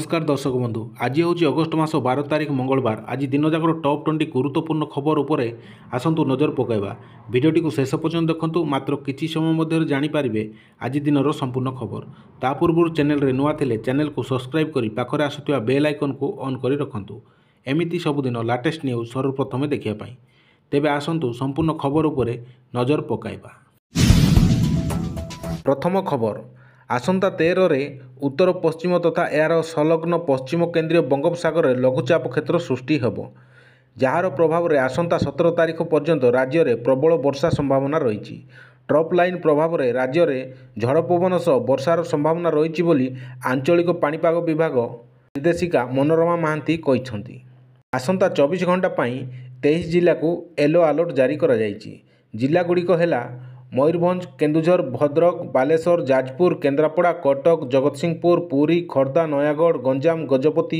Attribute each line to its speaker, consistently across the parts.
Speaker 1: नमस्कार दर्शक बंधु आज हूँ अगस्ट मास 12 तारिख मंगलवार। आज दिन जाकर टॉप 20 गुरुत्वपूर्ण खबर उपरे आसतु नजर पकाइबा। भिडियोटी को शेष पर्यंत देखंतु। मात्र किछि समय मध्य जानिपारे आज दिन संपूर्ण खबर। ता पूर्व चैनल रे नुआ थिले चैनल को सब्सक्राइब करी पाखरे आसुथिबा बेल आइकन को ऑन करी रखंतु। एमिति सबुदिन लेटेस्ट न्यूज सर्वप्रथमे देखिया पाई। तेबे आसतु संपूर्ण खबर उपरे नजर पकाइबा। प्रथम खबर आसंता 13 रे उत्तर पश्चिम तथा यार संलग्न पश्चिम केन्द्रीय बंगोपसागर में लघुचाप क्षेत्र सृष्टि हेब, जार प्रभाव में आसंता 17 तारिख पर्यंत राज्य में प्रबल वर्षा संभावना रही। ट्रप लाइन प्रभाव में राज्य में झड़ पवन सह वर्षार संभावना रही बोली आंचलिक पाणीपाग विभाग निर्देशिका मनोरमा महांती कहिसेंति। आसंता 24 घंटा पाई 23 जिला को येलो अलर्ट जारी करा जायछि। जिलागुड़िक हेला मयूरभंज, केन्दुझर, भद्रक, बालेश्वर, जाजपुर, केन्द्रापड़ा, कटक, जगतसिंहपुर, पुरी, खोर्धा, नयागढ़, गंजाम, गजपति,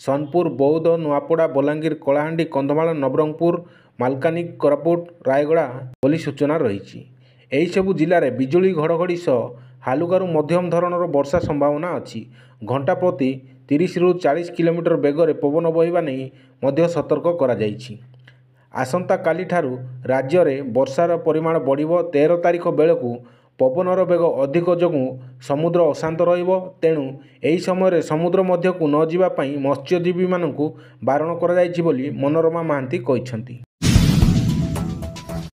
Speaker 1: सोनपुर, बौद्ध, नुआपड़ा, बलांगीर, कलाहांडी, कंधमाल, नवरंगपुर, मालकानी, कोरापुट, रायगड़ा बोली सूचना रही। एही सबु जिले में बिजुली घड़घड़ी सह हालुकारू मध्यम धरणर वर्षा संभावना अच्छी। घंटा प्रति 30 ରୁ 40 किलोमीटर बेगर पवन बहिबा नहीं मध्य सतर्क करा जायछि। आसंता काली ठारू राज्य में वर्षार परिमाण बढ़िबो। 13 तारिख बेलू पवनर बेग अधिक जोगु समुद्र अशांत रहिबो। तेणु एही समय समुद्र मध्य को न जिबा पई मत्स्यजीवी मानकु बारण करा जायछि बोली मनोरमा महांती कहिसेंति।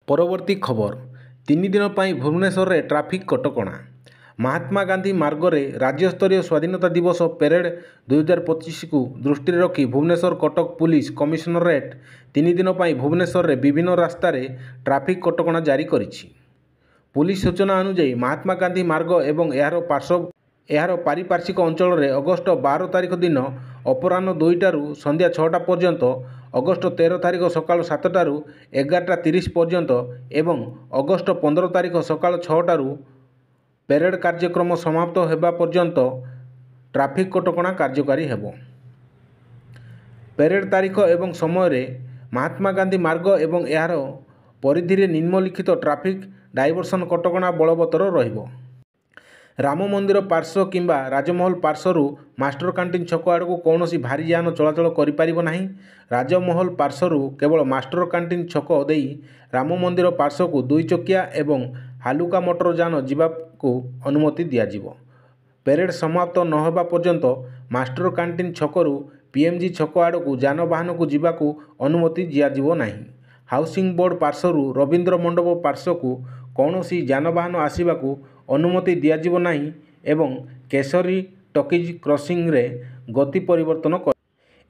Speaker 1: परवर्ती खबर 3 दिन पई भुवनेश्वर रे ट्रैफिक कटकणा। महात्मा गांधी मार्ग में राज्यस्तरीय स्वाधीनता दिवस पेरेड 2025 को दृष्टि रखी भुवनेश्वर कटक पुलिस कमिशनरेट 3 दिन पर भुवनेश्वर में विभिन्न रास्तार ट्रैफिक कटकणा जारी करिछि। पुलिस सूचना अनुसार महात्मा गांधी मार्ग एवं यार पारिपार्श्विक अंचल में अगस्ट 12 तारिख दिन अपराह 2टारू संध्या 6टा पर्यंत, अगस्ट 13 तारिख सकाल 7टारू 11:30 पर्यंत एवं अगस्ट 15 तारिख सकाल 6टारू पेरेड कार्यक्रम समाप्त होगा पर्यंत ट्रैफिक कटकणा कार्यकारी हेब। पेरेड तारीख एवं समय महात्मा गांधी मार्ग एवं यार परिधि में निम्नलिखित ट्रैफिक डायवर्सन कटकणा बलवत्तर रहिबो। राम मंदिर पार्श्व किंबा राजमहल पार्श्वरू मास्टर कैंटीन छक आड़ को कौन भारी यान चलाचल करिपारिबो नाही। राजमहल पार्श्वरू केवल मास्टर कैंटीन छक देई राम मंदिर पार्श्व को 2 चकिया एवं हालुका मोटर यान जीवाकू अनुमति दियाजिबो। पेरेड समाप्त न होबा पर्यंत मास्टर कैंटीन छकरू पीएमजी छक आड़ को यानवाहन को जीवाकू अनुमति दियाजिबो नाही। हाउसिंग बोर्ड पार्श्वरू रवींद्र मंडप पार्श्व को कौनसी यानवाहन आसिबाकू अनुमति दियाजिबो नाही एवं केसरी टकीज क्रॉसिंग रे गति परिवर्तन कर।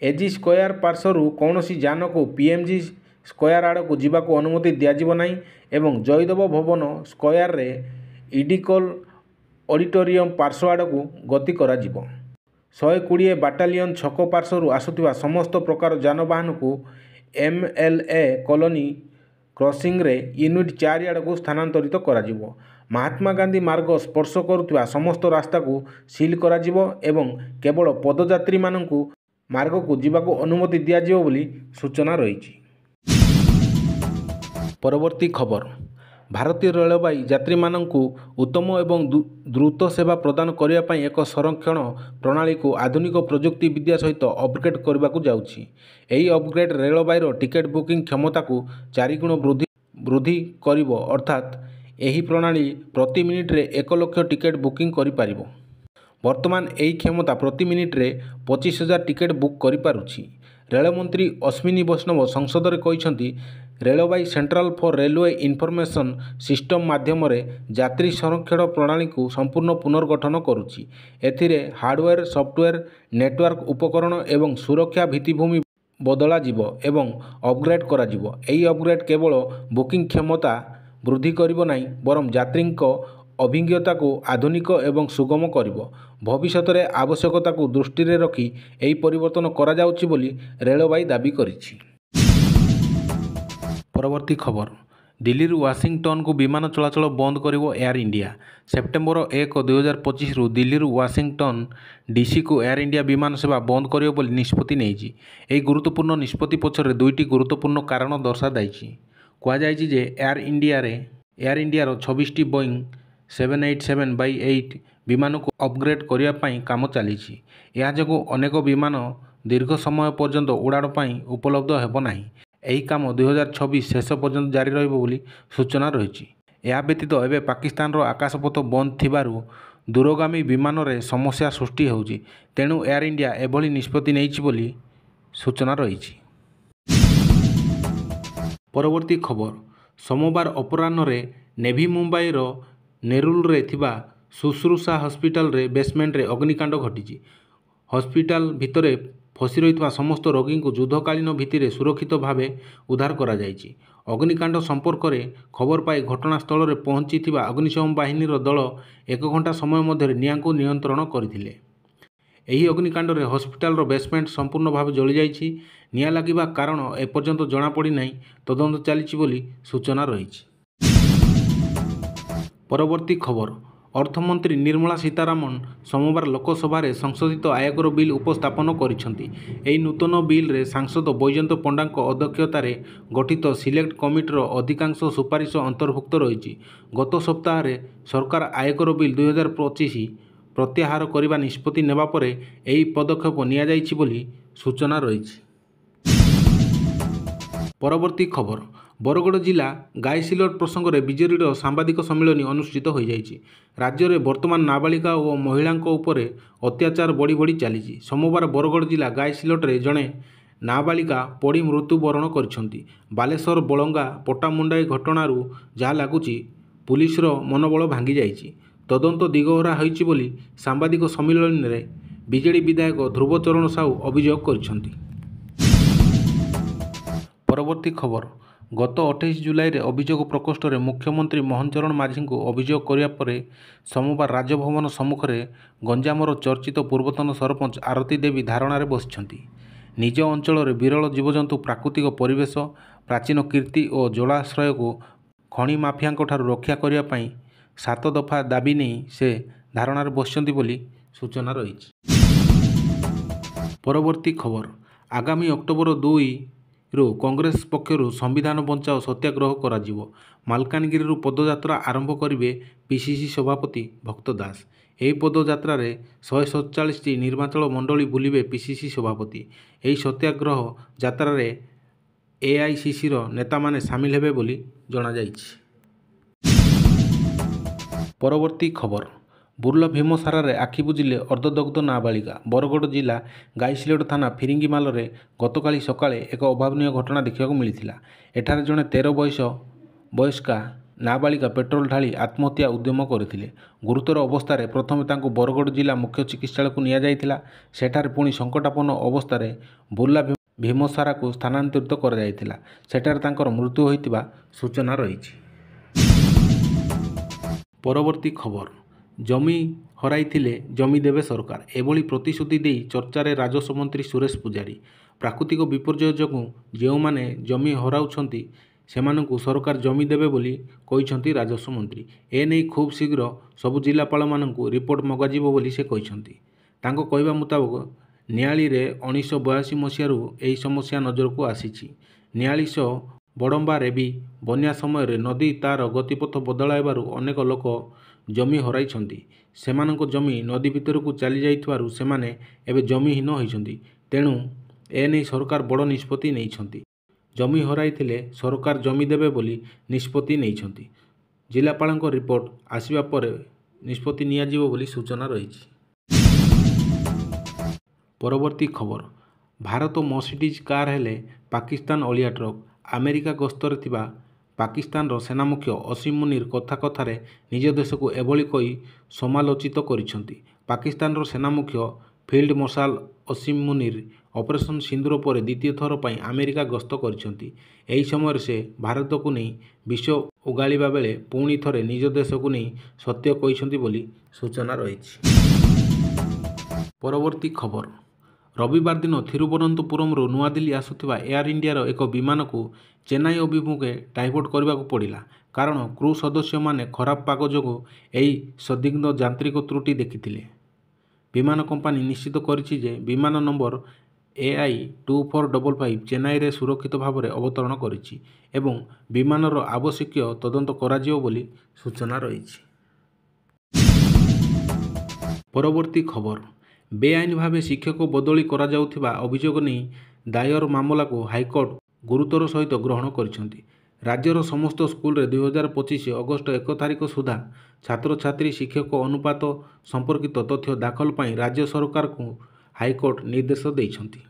Speaker 1: एजी स्क्वायर पार्श्वरू कौनसी यान को पीएमजी स्क्वायर आड़ को जीवाकू अनुमति दियाजिबो नाही एवं जयदेव भवन स्क्वायर रे इडिकल ऑडिटोरियम पार्श्व आड़ को गति करा जिवो। 120 बाटालियन छक पार्श्वरू आसुथिबा समस्त प्रकार यानवाहन को एमएलए कॉलोनी क्रॉसिंग रे यूनिट 4 आड़ को स्थानांतरित करा जिवो। महात्मा गांधी मार्ग स्पर्श करुवा समस्त रास्ता को सील करा जिवो एवं केवल पदयात्री मानकू मार्ग को जीवाकू अनुमति दियाजिवो बोली सूचना रही। परवर्ती खबर भारतीय रेलवाई यात्री मानकू उत्तम एवं द्रुत सेवा प्रदान करने पर एक संरक्षण प्रणाली को आधुनिक प्रजुक्ति विद्या सहित अपग्रेड करने को जाउछि। एही अपग्रेड रेलवाईर टिकेट बुकिंग क्षमता को 4 गुण वृद्धि करिवो। अर्थात एही प्रणाली प्रति मिनिट रे 1 लाख टिकेट बुकिंग करि पारिबो। वर्तमान एही क्षमता प्रति मिनिट रे 25,000 टिकेट बुक करि पारुछि। रेलमंत्री अश्विनी वैष्णव संसद में कहिसेंति रेलवाई centre for railway information system माध्यम यात्री संरक्षण प्रणाली को संपूर्ण पुनर्गठन करुछि। एथिरे हार्डवेयर, सॉफ्टवेयर, नेटवर्क उपकरण एवं सुरक्षा भित्तिभूमि बदला जिवो एवं अपग्रेड करा जिवो। एही अपग्रेड केवल बुकिंग क्षमता वृद्धि करिवो नाही बरं यात्रींको अभिज्ञता को आधुनिक एवं सुगम करिवो। भविष्यत में आवश्यकता को दृष्टि में रखी एही परिवर्तन करा जाउछि बोली रेलवाई दाबी करिछि। परवर्ती खबर दिल्ली वाशिंगटन को विमान चलाचल बंद करिवो एयर इंडिया। सेप्टेम्बर 1, 2025 रु दिल्ली वाशिंगटन डीसी को एयर इंडिया विमान सेवा बंद करिवो बोली निष्पत्ति नेइछि। एही गुरुत्वपूर्ण निष्पत्ति पछरे 2टी गुरुत्वपूर्ण कारण दर्शा जाइछि। कहा जे एयर इंडिया 26टी बोइंग 787/8 ବିମାନକୁ ଅପଗ୍ରେଡ୍ କରିବା ପାଇଁ କାମ ଚାଲିଛି। ଏହା ଯୋଗୁଁ ଅନେକ ବିମାନ ଦୀର୍ଘ ସମୟ ପର୍ଯ୍ୟନ୍ତ ଉଡ଼ାଣ ପାଇଁ ଉପଲବ୍ଧ ହେବ ନାହିଁ। ଏହି କାମ 2026 ଶେଷ ପର୍ଯ୍ୟନ୍ତ ଜାରି ରହିବ ବୋଲି ସୂଚନା ରହିଛି। ଏହା ବ୍ୟତୀତ ଏବେ ପାକିସ୍ତାନର ଆକାଶପଥ ବନ୍ଦ ଥିବାରୁ ଦୂରଗାମୀ ବିମାନରେ ସମସ୍ୟା ସୃଷ୍ଟି ହେଉଛି। ତେଣୁ ଏୟାର ଇଣ୍ଡିଆ ଏଭଳି ନିଷ୍ପତ୍ତି ନେଇଛି ବୋଲି ସୂଚନା ରହିଛି। ପରବର୍ତ୍ତୀ ଖବର, ସୋମବାର ଅପରାହ୍ନରେ ନେଭି ମୁମ୍ବାଇର ନେରୁଲରେ ଥିବା ଶୁଶ୍ରୂଷା ହସ୍ପିଟାଲରେ ବେସମେଣ୍ଟରେ ଅଗ୍ନିକାଣ୍ଡ ଘଟିଛି। ହସ୍ପିଟାଲ ଭିତରେ ଫସି ରହିଥିବା ସମସ୍ତ ରୋଗୀଙ୍କୁ ଯୁଦ୍ଧକାଳୀନ ଭିତ୍ତିରେ ସୁରକ୍ଷିତ ଭାବେ ଉଦ୍ଧାର କରାଯାଇଛି। ଅଗ୍ନିକାଣ୍ଡ ସମ୍ପର୍କରେ ଖବର ପାଇ ଘଟଣାସ୍ଥଳରେ ପହଞ୍ଚିଥିବା ଅଗ୍ନିଶମ ବାହିନୀର ଦଳ 1 ଘଣ୍ଟା ସମୟ ମଧ୍ୟରେ ନିଆଁକୁ ନିୟନ୍ତ୍ରଣ କରିଥିଲେ। ଏହି ଅଗ୍ନିକାଣ୍ଡରେ ହସ୍ପିଟାଲର ବେସମେଣ୍ଟ ସମ୍ପୂର୍ଣ୍ଣ ଭାବେ ଜଳିଯାଇଛି। ନିଆଁ ଲାଗିବା କାରଣ ଏପର୍ଯ୍ୟନ୍ତ ଜଣାପଡ଼ିନାହିଁ। ତଦନ୍ତ ଚାଲିଛି ବୋଲି ସୂଚନା ରହିଛି। ପରବର୍ତ୍ତୀ ଖବର, ଅର୍ଥମନ୍ତ୍ରୀ ନିର୍ମଳା ସୀତାରମଣ ସୋମବାର ଲୋକସଭାରେ ସଂଶୋଧିତ ଆୟକର ବିଲ୍ ଉପସ୍ଥାପନ କରିଛନ୍ତି। ଏହି ନୂତନ ବିଲ୍ରେ ସାଂସଦ ବୈଜୟନ୍ତ ପଣ୍ଡାଙ୍କ ଅଧ୍ୟକ୍ଷତାରେ ଗଠିତ ସିଲେକ୍ଟ କମିଟିର ଅଧିକାଂଶ ସୁପାରିଶ ଅନ୍ତର୍ଭୁକ୍ତ ରହିଛି। ଗତ ସପ୍ତାହରେ ସରକାର ଆୟକର ବିଲ୍ 2025 ପ୍ରତ୍ୟାହାର କରିବା ନିଷ୍ପତ୍ତି ନେବା ପରେ ଏହି ପଦକ୍ଷେପ ନିଆଯାଇଛି ବୋଲି ସୂଚନା ରହିଛି। ପରବର୍ତ୍ତୀ ଖବର, ବରଗଡ଼ ଜିଲ୍ଲା ଗାଇସିଲଟ ପ୍ରସଙ୍ଗରେ ବିଜେଡିର ସାମ୍ବାଦିକ ସମ୍ମିଳନୀ ଅନୁଷ୍ଠିତ ହୋଇଯାଇଛି। ରାଜ୍ୟରେ ବର୍ତ୍ତମାନ ନାବାଳିକା ଓ ମହିଳାଙ୍କ ଉପରେ ଅତ୍ୟାଚାର ବଢ଼ି ବଢ଼ି ଚାଲିଛି। ସୋମବାର ବରଗଡ଼ ଜିଲ୍ଲା ଗାଇସିଲଟରେ ଜଣେ ନାବାଳିକା ପୋଡ଼ି ମୃତ୍ୟୁବରଣ କରିଛନ୍ତି। ବାଲେଶ୍ୱର ବଳଙ୍ଗା ପଟ୍ଟାମୁଣ୍ଡାଇ ଘଟଣାରୁ ଯାହା ଲାଗୁଛି ପୁଲିସର ମନୋବଳ ଭାଙ୍ଗି ଯାଇଛି। ତଦନ୍ତ ଦିଗହରା ହୋଇଛି ବୋଲି ସାମ୍ବାଦିକ ସମ୍ମିଳନୀରେ ବିଜେଡି ବିଧାୟକ ଧ୍ରୁବଚରଣ ସାହୁ ଅଭିଯୋଗ କରିଛନ୍ତି। ପରବର୍ତ୍ତୀ ଖବର, ଗତ 28 ଜୁଲାଇରେ ଅଭିଯୋଗ ପ୍ରକୋଷ୍ଠରେ ମୁଖ୍ୟମନ୍ତ୍ରୀ ମୋହନ ଚରଣ ମାଝୀଙ୍କୁ ଅଭିଯୋଗ କରିବା ପରେ ସୋମବାର ରାଜଭବନ ସମ୍ମୁଖରେ ଗଞ୍ଜାମର ଚର୍ଚ୍ଚିତ ପୂର୍ବତନ ସରପଞ୍ଚ ଆରତୀ ଦେବୀ ଧାରଣାରେ ବସିଛନ୍ତି। ନିଜ ଅଞ୍ଚଳରେ ବିରଳ ଜୀବଜନ୍ତୁ, ପ୍ରାକୃତିକ ପରିବେଶ, ପ୍ରାଚୀନ କୀର୍ତ୍ତି ଓ ଜଳାଶ୍ରୟକୁ ଖଣି ମାଫିଆଙ୍କଠାରୁ ରକ୍ଷା କରିବା ପାଇଁ 7 ଦଫା ଦାବି ନେଇ ସେ ଧାରଣାରେ ବସିଛନ୍ତି ବୋଲି ସୂଚନା ରହିଛି। ପରବର୍ତ୍ତୀ ଖବର, ଆଗାମୀ ଅକ୍ଟୋବର 2ରୁ କଂଗ୍ରେସ ପକ୍ଷରୁ ସମ୍ବିଧାନ ବଞ୍ଚାଅ ସତ୍ୟାଗ୍ରହ କରାଯିବ। ମାଲକାନଗିରିରୁ ପଦଯାତ୍ରା ଆରମ୍ଭ କରିବେ ପିସିସି ସଭାପତି ଭକ୍ତ ଦାସ। ଏହି ପଦଯାତ୍ରାରେ 147ଟି ନିର୍ବାଚନ ମଣ୍ଡଳୀ ବୁଲିବେ ପିସିସି ସଭାପତି। ଏହି ସତ୍ୟାଗ୍ରହ ଯାତ୍ରାରେ ଏଆଇସିସିର ନେତାମାନେ ସାମିଲ ହେବେ ବୋଲି ଜଣାଯାଇଛି। ପରବର୍ତ୍ତୀ ଖବର, ବୁର୍ଲା ଭୀମସାରରେ ଆଖି ବୁଜିଲେ ଅର୍ଦ୍ଧଦଗ୍ଧ ନାବାଳିକା। ବରଗଡ଼ ଜିଲ୍ଲା ଗାଇସିଲଟ ଥାନା ଫିରିଙ୍ଗିମାଲରେ ଗତକାଲି ସକାଳେ ଏକ ଅଭାବନୀୟ ଘଟଣା ଦେଖିବାକୁ ମିଳିଥିଲା। ଏଠାରେ ଜଣେ 13 ବୟସ୍କା ନାବାଳିକା ପେଟ୍ରୋଲ ଢାଳି ଆତ୍ମହତ୍ୟା ଉଦ୍ୟମ କରିଥିଲେ। ଗୁରୁତର ଅବସ୍ଥାରେ ପ୍ରଥମେ ତାଙ୍କୁ ବରଗଡ଼ ଜିଲ୍ଲା ମୁଖ୍ୟ ଚିକିତ୍ସାଳୟକୁ ନିଆଯାଇଥିଲା। ସେଠାରେ ପୁଣି ସଙ୍କଟାପନ୍ନ ଅବସ୍ଥାରେ ବୁର୍ଲା ଭୀମସାରାକୁ ସ୍ଥାନାନ୍ତରିତ କରାଯାଇଥିଲା। ସେଠାରେ ତାଙ୍କର ମୃତ୍ୟୁ ହୋଇଥିବା ସୂଚନା ରହିଛି। ପରବର୍ତ୍ତୀ ଖବର, ଜମି ହରାଇଥିଲେ ଜମି ଦେବେ ସରକାର, ଏଭଳି ପ୍ରତିଶ୍ରୁତି ଦେଇ ଚର୍ଚ୍ଚାରେ ରାଜସ୍ୱ ମନ୍ତ୍ରୀ ସୁରେଶ ପୂଜାରୀ। ପ୍ରାକୃତିକ ବିପର୍ଯ୍ୟୟ ଯୋଗୁଁ ଯେଉଁମାନେ ଜମି ହରାଉଛନ୍ତି ସେମାନଙ୍କୁ ସରକାର ଜମି ଦେବେ ବୋଲି କହିଛନ୍ତି ରାଜସ୍ୱ ମନ୍ତ୍ରୀ। ଏନେଇ ଖୁବ୍ ଶୀଘ୍ର ସବୁ ଜିଲ୍ଲାପାଳମାନଙ୍କୁ ରିପୋର୍ଟ ମଗାଯିବ ବୋଲି ସେ କହିଛନ୍ତି। ତାଙ୍କ କହିବା ମୁତାବକ ନିଆଳିରେ 1982 ମସିହାରୁ ଏହି ସମସ୍ୟା ନଜରକୁ ଆସିଛି। ନିଆଳିଶ ବଡ଼ମ୍ବାରେ ବି ବନ୍ୟା ସମୟରେ ନଦୀ ତା'ର ଗତିପଥ ବଦଳାଇବାରୁ ଅନେକ ଲୋକ ଜମି ହରାଇଛନ୍ତି। ସେମାନଙ୍କ ଜମି ନଦୀ ଭିତରକୁ ଚାଲିଯାଇଥିବାରୁ ସେମାନେ ଏବେ ଜମିହୀନ ହୋଇଛନ୍ତି। ତେଣୁ ଏନେଇ ସରକାର ବଡ଼ ନିଷ୍ପତ୍ତି ନେଇଛନ୍ତି। ଜମି ହରାଇଥିଲେ ସରକାର ଜମି ଦେବେ ବୋଲି ନିଷ୍ପତ୍ତି ନେଇଛନ୍ତି। ଜିଲ୍ଲାପାଳଙ୍କ ରିପୋର୍ଟ ଆସିବା ପରେ ନିଷ୍ପତ୍ତି ନିଆଯିବ ବୋଲି ସୂଚନା ରହିଛି। ପରବର୍ତ୍ତୀ ଖବର, ଭାରତ ମର୍ସିଡିଜ୍ କାର୍ ହେଲେ ପାକିସ୍ତାନ ଅଳିଆ ଟ୍ରକ୍। ଆମେରିକା ଗସ୍ତରେ ଥିବା ପାକିସ୍ତାନର ସେନାମୁଖ୍ୟ ଅସିମ ମୁନିର କଥା କଥାରେ ନିଜ ଦେଶକୁ ଏଭଳି କହି ସମାଲୋଚିତ କରିଛନ୍ତି। ପାକିସ୍ତାନର ସେନାମୁଖ୍ୟ ଫିଲ୍ଡ ମାର୍ଶାଲ ଅସିମ ମୁନିର ଅପରେସନ ସିନ୍ଦୁର ପରେ ଦ୍ୱିତୀୟ ଥର ପାଇଁ ଆମେରିକା ଗସ୍ତ କରିଛନ୍ତି। ଏହି ସମୟରେ ସେ ଭାରତକୁ ନେଇ ବିଷ ଓଗାଳିବା ବେଳେ ପୁଣି ଥରେ ନିଜ ଦେଶକୁ ନେଇ ସତ୍ୟ କହିଛନ୍ତି ବୋଲି ସୂଚନା ରହିଛି। ପରବର୍ତ୍ତୀ ଖବର, ରବିବାର ଦିନ ଥିରୁବନନ୍ତପୁରମରୁ ନୂଆଦିଲ୍ଲୀ ଆସୁଥିବା ଏୟାର ଇଣ୍ଡିଆର ଏକ ବିମାନକୁ ଚେନ୍ନାଇ ଅଭିମୁଖେ ଡାଇଭର୍ଟ କରିବାକୁ ପଡ଼ିଲା। କାରଣ କ୍ରୁ ସଦସ୍ୟମାନେ ଖରାପ ପାଗ ଯୋଗୁଁ ଏହି ସନ୍ଦିଗ୍ଧ ଯାନ୍ତ୍ରିକ ତ୍ରୁଟି ଦେଖିଥିଲେ। ବିମାନ କମ୍ପାନୀ ନିଶ୍ଚିତ କରିଛି ଯେ ବିମାନ ନମ୍ବର AI2455 ଚେନ୍ନାଇରେ ସୁରକ୍ଷିତ ଭାବରେ ଅବତରଣ କରିଛି ଏବଂ ବିମାନର ଆବଶ୍ୟକୀୟ ତଦନ୍ତ କରାଯିବ ବୋଲି ସୂଚନା ରହିଛି। ପରବର୍ତ୍ତୀ ଖବର, ବେଆଇନ ଭାବେ ଶିକ୍ଷକ ବଦଳି କରାଯାଉଥିବା ଅଭିଯୋଗ ନେଇ ଦାୟର ମାମଲାକୁ ହାଇକୋର୍ଟ ଗୁରୁତର ସହିତ ଗ୍ରହଣ କରିଛନ୍ତି। ରାଜ୍ୟର ସମସ୍ତ ସ୍କୁଲରେ 2025 ଅଗଷ୍ଟ 1 ତାରିଖ ସୁଦ୍ଧା ଛାତ୍ରଛାତ୍ରୀ ଶିକ୍ଷକ ଅନୁପାତ ସମ୍ପର୍କିତ ତଥ୍ୟ ଦାଖଲ ପାଇଁ ରାଜ୍ୟ ସରକାରଙ୍କୁ ହାଇକୋର୍ଟ ନିର୍ଦ୍ଦେଶ ଦେଇଛନ୍ତି।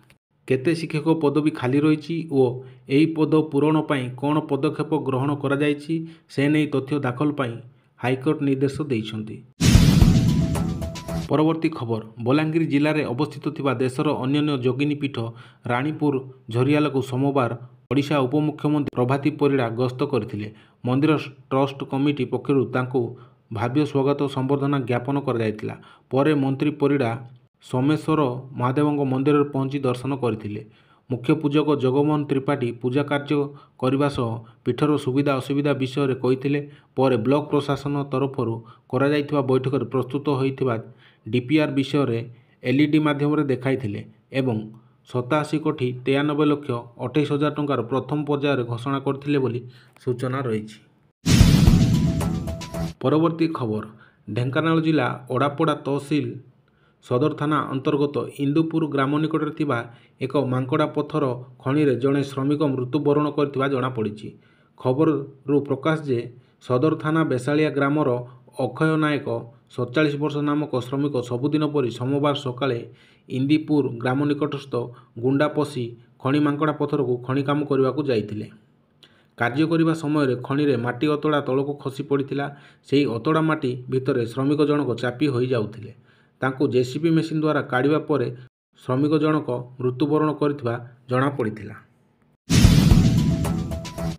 Speaker 1: କେତେ ଶିକ୍ଷକ ପଦବୀ ଖାଲି ରହିଛି ଓ ଏହି ପଦ ପୂରଣ ପାଇଁ କ'ଣ ପଦକ୍ଷେପ ଗ୍ରହଣ କରାଯାଇଛି ସେ ନେଇ ତଥ୍ୟ ଦାଖଲ ପାଇଁ ହାଇକୋର୍ଟ ନିର୍ଦ୍ଦେଶ ଦେଇଛନ୍ତି। ପରବର୍ତ୍ତୀ ଖବର, ବଲାଙ୍ଗୀର ଜିଲ୍ଲାରେ ଅବସ୍ଥିତ ଥିବା ଦେଶର ଅନନ୍ୟ ଯୋଗିନୀ ପୀଠ ରାଣୀପୁର ଝରିଆଲକୁ ସୋମବାର ଓଡ଼ିଶା ଉପମୁଖ୍ୟମନ୍ତ୍ରୀ ପ୍ରଭାତୀ ପରିଡ଼ା ଗସ୍ତ କରିଥିଲେ। ମନ୍ଦିର ଟ୍ରଷ୍ଟ କମିଟି ପକ୍ଷରୁ ତାଙ୍କୁ ଭବ୍ୟ ସ୍ୱାଗତ ସମ୍ବର୍ଦ୍ଧନା ଜ୍ଞାପନ କରାଯାଇଥିଲା। ପରେ ମନ୍ତ୍ରୀ ପରିଡ଼ା ସୋମେଶ୍ୱର ମହାଦେବଙ୍କ ମନ୍ଦିରରେ ପହଞ୍ଚି ଦର୍ଶନ କରିଥିଲେ। ମୁଖ୍ୟ ପୂଜକ ଜଗମୋହନ ତ୍ରିପାଠୀ ପୂଜା କାର୍ଯ୍ୟ କରିବା ସହ ପୀଠର ସୁବିଧା ଅସୁବିଧା ବିଷୟରେ କହିଥିଲେ। ପରେ ବ୍ଲକ ପ୍ରଶାସନ ତରଫରୁ କରାଯାଇଥିବା ବୈଠକରେ ପ୍ରସ୍ତୁତ ହୋଇଥିବା ଡିପିଆର୍ ବିଷୟରେ LED ମାଧ୍ୟମରେ ଦେଖାଇଥିଲେ ଏବଂ 87 କୋଟି 93 ଲକ୍ଷ 28 ହଜାର ଟଙ୍କାର ପ୍ରଥମ ପର୍ଯ୍ୟାୟରେ ଘୋଷଣା କରିଥିଲେ ବୋଲି ସୂଚନା ରହିଛି। ପରବର୍ତ୍ତୀ ଖବର, ଢେଙ୍କାନାଳ ଜିଲ୍ଲା ଓଡ଼ାପଡ଼ା ତହସିଲ ସଦର ଥାନା ଅନ୍ତର୍ଗତ ଇନ୍ଦୁପୁର ଗ୍ରାମ ନିକଟରେ ଥିବା ଏକ ମାଙ୍କଡ଼ା ପଥର ଖଣିରେ ଜଣେ ଶ୍ରମିକ ମୃତ୍ୟୁବରଣ କରିଥିବା ଜଣାପଡ଼ିଛି। ଖବରରୁ ପ୍ରକାଶ ଯେ ସଦର ଥାନା ବେସାଳିଆ ଗ୍ରାମର ଅକ୍ଷୟ ନାୟକ 47 ବର୍ଷ ନାମକ ଶ୍ରମିକ ସବୁଦିନ ପରି ସୋମବାର ସକାଳେ ଇନ୍ଦିପୁର ଗ୍ରାମ ନିକଟସ୍ଥ ଗୁଣ୍ଡା ପଶି ଖଣି ମାଙ୍କଡ଼ା ପଥରକୁ ଖଣି କାମ କରିବାକୁ ଯାଇଥିଲେ। କାର୍ଯ୍ୟ କରିବା ସମୟରେ ଖଣିରେ ମାଟି ଅତଡ଼ା ତଳକୁ ଖସି ପଡ଼ିଥିଲା। ସେହି ଅତଡ଼ା ମାଟି ଭିତରେ ଶ୍ରମିକ ଜଣକ ଚାପି ହୋଇଯାଉଥିଲେ। ତାଙ୍କୁ JCB ମେସିନ୍ ଦ୍ୱାରା କାଢ଼ିବା ପରେ ଶ୍ରମିକ ଜଣକ ମୃତ୍ୟୁବରଣ କରିଥିବା ଜଣାପଡ଼ିଥିଲା।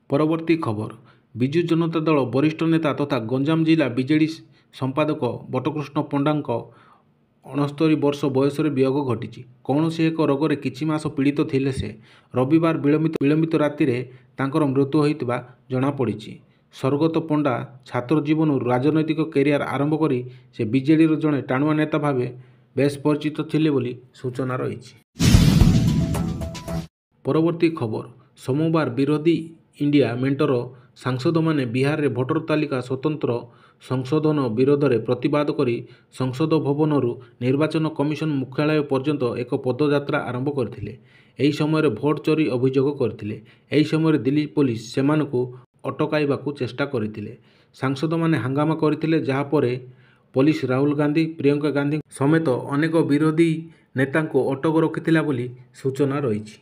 Speaker 1: ପରବର୍ତ୍ତୀ ଖବର, ବିଜୁ ଜନତା ଦଳ ବରିଷ୍ଠ ନେତା ତଥା ଗଞ୍ଜାମ ଜିଲ୍ଲା ବିଜେଡି ସମ୍ପାଦକ ବଟକୃଷ୍ଣ ପଣ୍ଡାଙ୍କ 69 ବର୍ଷ ବୟସରେ ବିୟୋଗ ଘଟିଛି। କୌଣସି ଏକ ରୋଗରେ କିଛି ମାସ ପୀଡ଼ିତ ଥିଲେ ସେ। ରବିବାର ବିଳମ୍ବିତ ରାତିରେ ତାଙ୍କର ମୃତ୍ୟୁ ହୋଇଥିବା ଜଣାପଡ଼ିଛି। ସ୍ୱର୍ଗତ ପଣ୍ଡା ଛାତ୍ର ଜୀବନରୁ ରାଜନୈତିକ କ୍ୟାରିୟର ଆରମ୍ଭ କରି ସେ ବିଜେଡିର ଜଣେ ଟାଣୁଆ ନେତା ଭାବେ ବେଶ୍ ପରିଚିତ ଥିଲେ ବୋଲି ସୂଚନା ରହିଛି। ପରବର୍ତ୍ତୀ ଖବର, ସୋମବାର ବିରୋଧୀ ଇଣ୍ଡିଆ ମେଣ୍ଟର ସାଂସଦମାନେ ବିହାରରେ ଭୋଟର ତାଲିକା ସ୍ୱତନ୍ତ୍ର ସଂଶୋଧନ ବିରୋଧରେ ପ୍ରତିବାଦ କରି ସଂସଦ ଭବନରୁ ନିର୍ବାଚନ କମିଶନ ମୁଖ୍ୟାଳୟ ପର୍ଯ୍ୟନ୍ତ ଏକ ପଦଯାତ୍ରା ଆରମ୍ଭ କରିଥିଲେ। ଏହି ସମୟରେ ଭୋଟ ଚୋରି ଅଭିଯୋଗ କରିଥିଲେ। ଏହି ସମୟରେ ଦିଲ୍ଲୀ ପୋଲିସ ସେମାନଙ୍କୁ ଅଟକାଇବାକୁ ଚେଷ୍ଟା କରିଥିଲେ। ସାଂସଦମାନେ ହାଙ୍ଗାମା କରିଥିଲେ, ଯାହାପରେ ପୋଲିସ ରାହୁଲ ଗାନ୍ଧୀ, ପ୍ରିୟଙ୍କା ଗାନ୍ଧୀ ସମେତ ଅନେକ ବିରୋଧୀ ନେତାଙ୍କୁ ଅଟକ ରଖିଥିଲା ବୋଲି ସୂଚନା ରହିଛି।